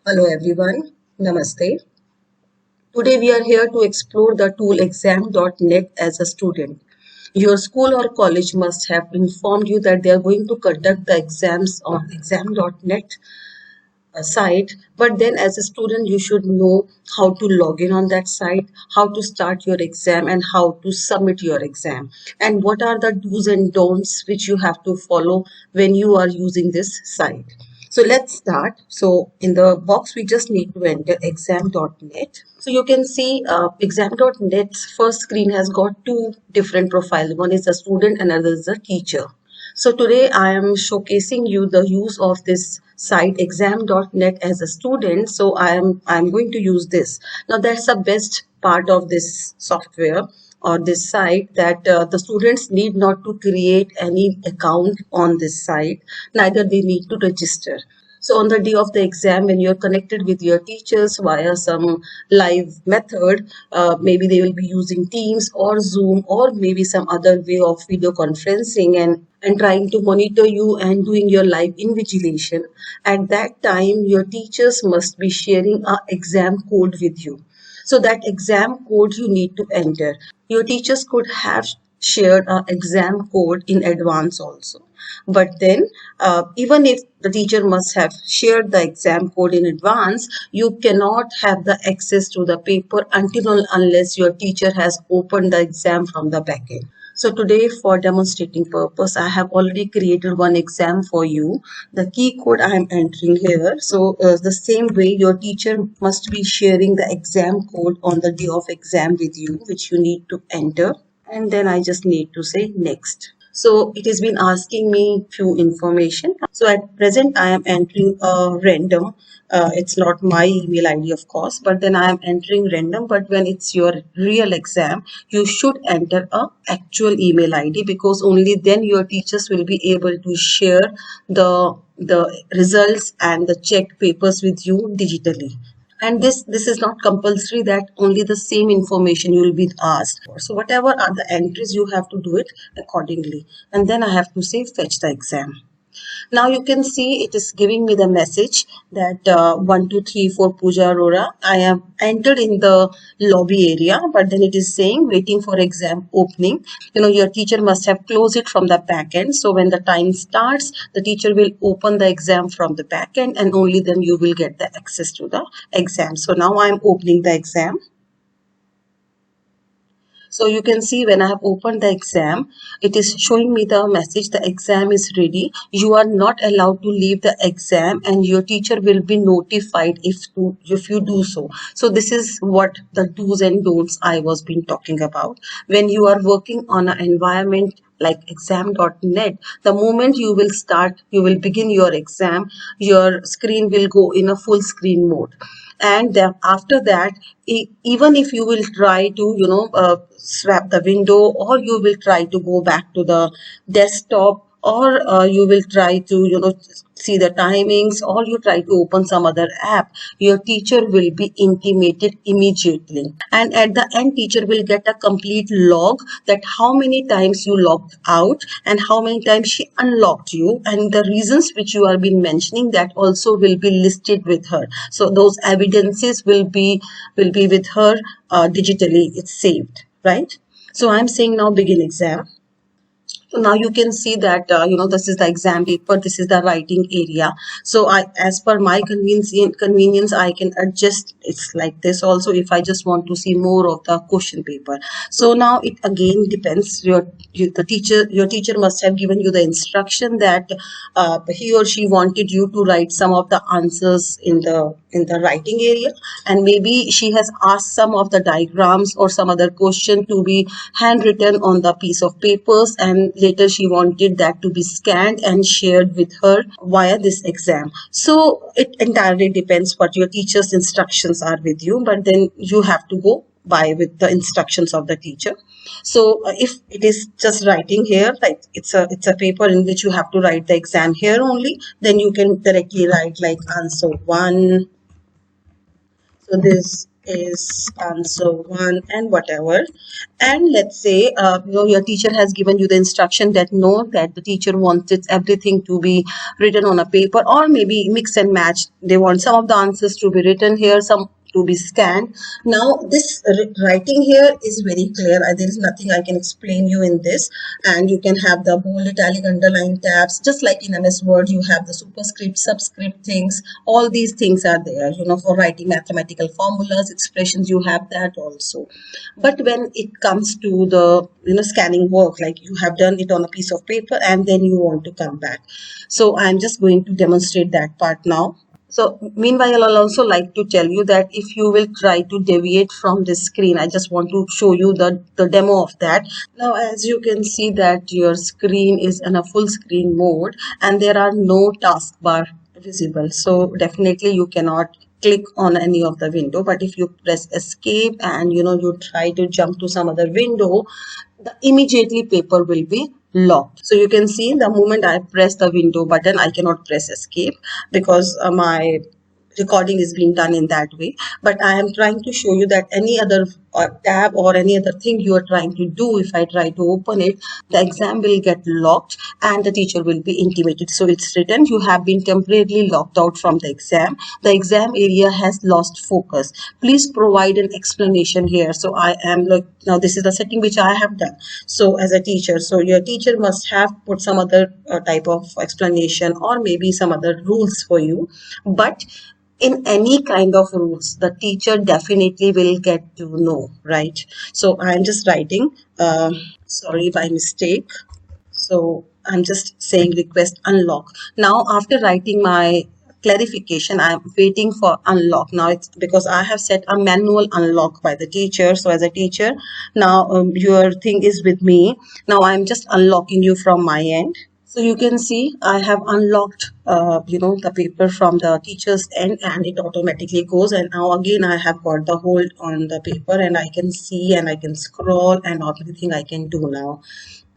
Hello everyone, Namaste. Today we are here to explore the tool exam.net as a student. Your school or college must have informed you that they are going to conduct the exams on exam.net site, but then as a student you should know how to log in on that site, how to start your exam and how to submit your exam, and what are the do's and don'ts which you have to follow when you are using this site. So let's start. So in the box we just need to enter exam.net. So you can see exam.net's first screen has got two different profiles. One is a student, another is a teacher. So today I am showcasing you the use of this site exam.net as a student. So I'm going to use this. Now that's the best part of this software or this site, that the students need not to create any account on this site, neither they need to register. So on the day of the exam, when you're connected with your teachers via some live method, maybe they will be using Teams or Zoom or maybe some other way of video conferencing, and trying to monitor you and doing your live invigilation. At that time, your teachers must be sharing a exam code with you. So that exam code you need to enter. Your teachers could have shared an exam code in advance also. But then, even if the teacher must have shared the exam code in advance, you cannot have the access to the paper until unless your teacher has opened the exam from the backend. So today, for demonstrating purpose, I have already created one exam for you. The key code I am entering here. So the same way, your teacher must be sharing the exam code on the day of exam with you, which you need to enter. And then I just need to say next. So it has been asking me few information. So at present I am entering a random. It's not my email ID, of course, but then I am entering random. But when it's your real exam, you should enter a actual email ID, because only then your teachers will be able to share the results and the checked papers with you digitally. And this is not compulsory that only the same information you will be asked for. So whatever are the entries, you have to do it accordingly. And then I have to say fetch the exam. Now you can see it is giving me the message that 1234 Pooja Arora. I am entered in the lobby area, but then it is saying waiting for exam opening. Your teacher must have closed it from the back end. So when the time starts, the teacher will open the exam from the back end, and only then you will get the access to the exam. So now I am opening the exam. So you can see when I have opened the exam, it is showing me the message, the exam is ready. You are not allowed to leave the exam, and your teacher will be notified if you do so. So this is what the do's and don'ts I was been talking about. When you are working on an environment like exam.net, the moment you will begin your exam, your screen will go in a full screen mode. And then after that, even if you will try to swap the window, or you will try to go back to the desktop, or you will try to see the timings, or you try to open some other app, your teacher will be intimated immediately, and at the end teacher will get a complete log that how many times you logged out and how many times she unlocked you, and the reasons which you have been mentioning, that also will be listed with her. So those evidences will be with her digitally. It's saved, right? So I'm saying now begin exam. So now you can see that this is the exam paper, this is the writing area. So as per my convenience, I can adjust it's like this also if I just want to see more of the question paper. So now it again depends. Your teacher must have given you the instruction that he or she wanted you to write some of the answers in the writing area, and maybe she has asked some of the diagrams or some other question to be handwritten on the piece of papers, and later she wanted that to be scanned and shared with her via this exam. So it entirely depends what your teacher's instructions are with you, but then you have to go by with the instructions of the teacher. So if it is just writing here, like it's a paper in which you have to write the exam here only, then you can directly write like answer 1. So this is answer 1 and whatever. And let's say your teacher has given you the instruction that no, that the teacher wants everything to be written on a paper, or maybe mix and match. They want some of the answers to be written here, some to be scanned. Now this writing here is very clear. There is nothing I can explain you in this, and you can have the bold, italic, underline tabs, just like in MS Word you have the superscript, subscript things. All these things are there, for writing mathematical formulas, expressions, you have that also. But when it comes to the scanning work, like you have done it on a piece of paper and then you want to come back, so I'm just going to demonstrate that part now. So meanwhile, I'll also like to tell you that if you will try to deviate from this screen, I just want to show you the demo of that. Now, as you can see that your screen is in a full screen mode and there are no taskbar visible. So definitely you cannot click on any of the window. But if you press escape and you try to jump to some other window, immediately paper will be locked. So you can see the moment I press the window button, I cannot press escape because my recording is being done in that way. But I am trying to show you that any other tab or any other thing you are trying to do, if I try to open it, the exam will get locked and the teacher will be intimated. So it's written, you have been temporarily locked out from the exam. The exam area has lost focus. Please provide an explanation here. So I am like, now this is the setting which I have done. So as a teacher, so your teacher must have put some other type of explanation or maybe some other rules for you. But in any kind of rules, the teacher definitely will get to know, right? So I'm just writing, sorry, by mistake. So I'm just saying request unlock. Now after writing my clarification, I'm waiting for unlock. Now it's because I have set a manual unlock by the teacher. So as a teacher, now your thing is with me. Now I'm just unlocking you from my end. So you can see I have unlocked, the paper from the teacher's end and it automatically goes. And now again, I have got the hold on the paper and I can see and I can scroll and everything I can do now.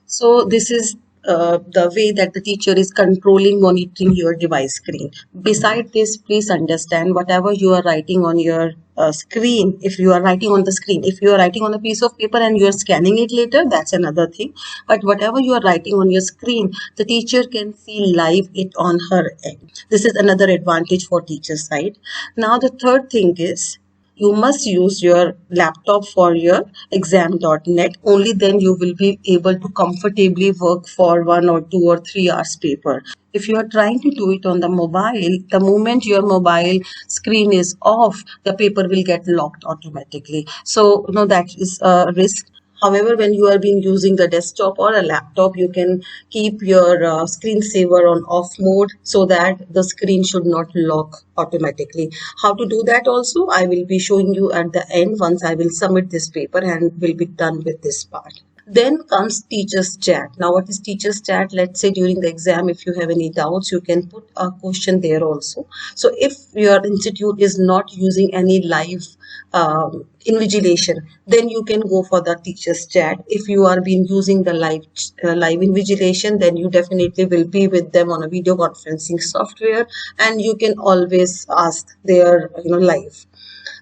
So this is the way that the teacher is controlling, monitoring your device screen. Beside this, please understand whatever you are writing on your screen, if you are writing on the screen, if you are writing on a piece of paper and you are scanning it later, that's another thing. But whatever you are writing on your screen, the teacher can see live it on her end. This is another advantage for teacher side. Now the third thing is, you must use your laptop for your exam.net. Only then you will be able to comfortably work for 1 or 2 or 3 hours paper. If you are trying to do it on the mobile, the moment your mobile screen is off, the paper will get locked automatically. So, that is a risk. However, when you are being using the desktop or a laptop, you can keep your screensaver on off mode so that the screen should not lock automatically. How to do that also, I will be showing you at the end once I will submit this paper and will be done with this part. Then comes teacher's chat. Now, what is teacher's chat? Let's say during the exam, if you have any doubts, you can put a question there also. So if your institute is not using any live invigilation, then you can go for the teacher's chat. If you are been using the live invigilation, then you definitely will be with them on a video conferencing software and you can always ask their live.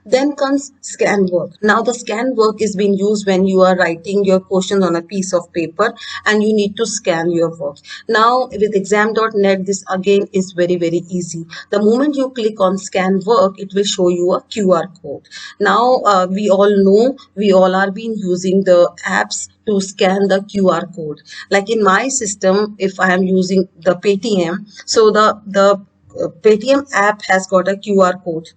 Then comes scan work. Now the scan work is being used when you are writing your questions on a piece of paper and you need to scan your work. Now with exam.net, this again is very, very easy. The moment you click on scan work, it will show you a QR code. Now we all know, we all are been using the apps to scan the QR code. Like in my system, if I am using the Paytm, so the Paytm app has got a QR code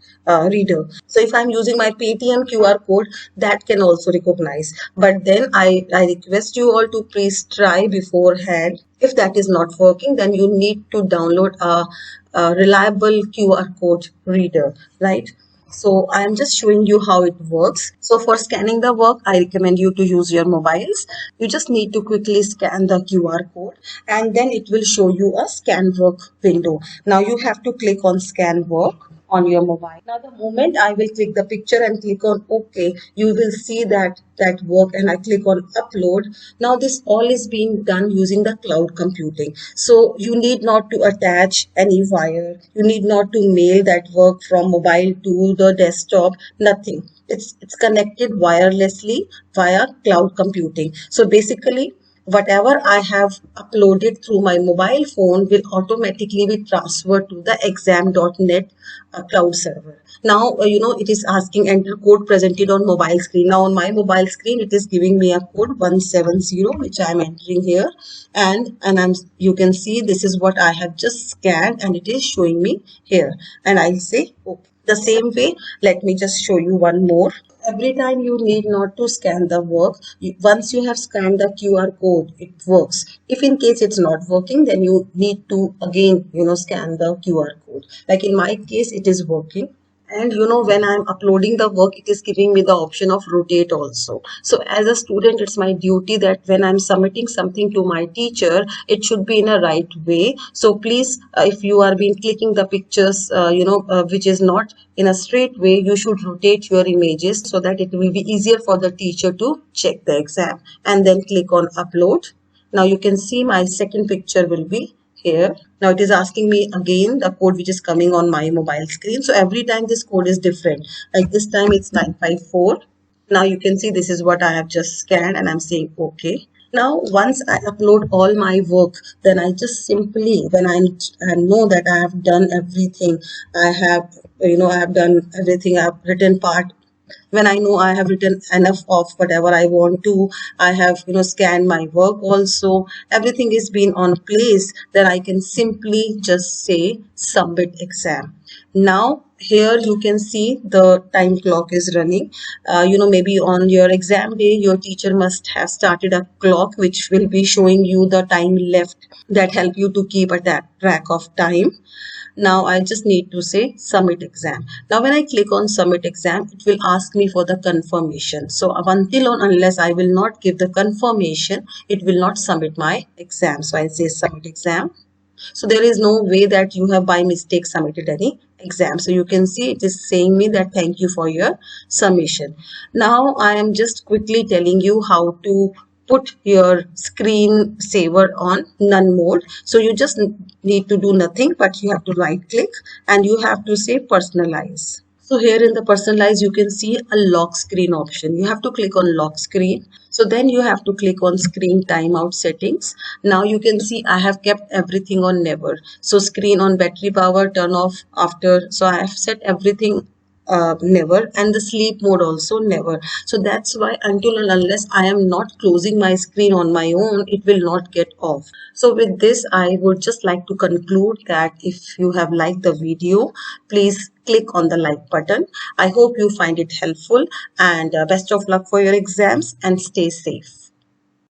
reader. So if I'm using my Paytm QR code, that can also recognize. But then I request you all to please try beforehand. If that is not working, then you need to download a reliable QR code reader, right? So I am just showing you how it works. So for scanning the work, I recommend you to use your mobiles. You just need to quickly scan the QR code and then it will show you a scan work window. Now you have to click on scan work on your mobile. Now, the moment I will click the picture and click on OK, you will see that work, and I click on upload. Now, this all is being done using the cloud computing. So you need not to attach any wire. You need not to mail that work from mobile to the desktop. Nothing. It's connected wirelessly via cloud computing. So basically, whatever I have uploaded through my mobile phone will automatically be transferred to the exam.net cloud server. Now, it is asking enter code presented on mobile screen. Now, on my mobile screen, it is giving me a code 170, which I am entering here. And you can see this is what I have just scanned, and it is showing me here. And I'll say, okay. The same way, let me just show you one more. Every time you need not to scan the work. Once you have scanned the QR code, it works. If in case it's not working, then you need to again, scan the QR code. Like in my case, it is working. And when I'm uploading the work, it is giving me the option of rotate also. So as a student, it's my duty that when I'm submitting something to my teacher, it should be in a right way. So please, if you are being clicking the pictures, which is not in a straight way, you should rotate your images so that it will be easier for the teacher to check the exam. And then click on upload. Now you can see my second picture will be here. Now it is asking me again the code which is coming on my mobile screen. So every time this code is different. Like this time it's 954. Now you can see this is what I have just scanned, and I'm saying okay. Now once I upload all my work, then I just simply, when I know that I have done everything, I have done everything, I have written part. When I know I have written enough of whatever I want to, I have scanned my work also, everything is been on place, then I can simply just say submit exam. Now here you can see the time clock is running. Maybe on your exam day your teacher must have started a clock which will be showing you the time left, that help you to keep a track of time. Now I just need to say submit exam. Now when I click on submit exam, it will ask me for the confirmation. So until or unless I will not give the confirmation, it will not submit my exam. So I say submit exam. So there is no way that you have by mistake submitted any exam. So you can see it is saying me that thank you for your submission. Now I am just quickly telling you how to put your screen saver on none mode. So you just need to do nothing, but you have to right click and you have to say personalize. So here in the personalize, you can see a lock screen option. You have to click on lock screen. So then you have to click on screen timeout settings. Now you can see I have kept everything on never. So screen on battery power turn off after. So I have set everything never, and the sleep mode also never. So that's why until and unless I am not closing my screen on my own, it will not get off. So with this, I would just like to conclude that if you have liked the video, please click on the like button. I hope you find it helpful, and best of luck for your exams and stay safe.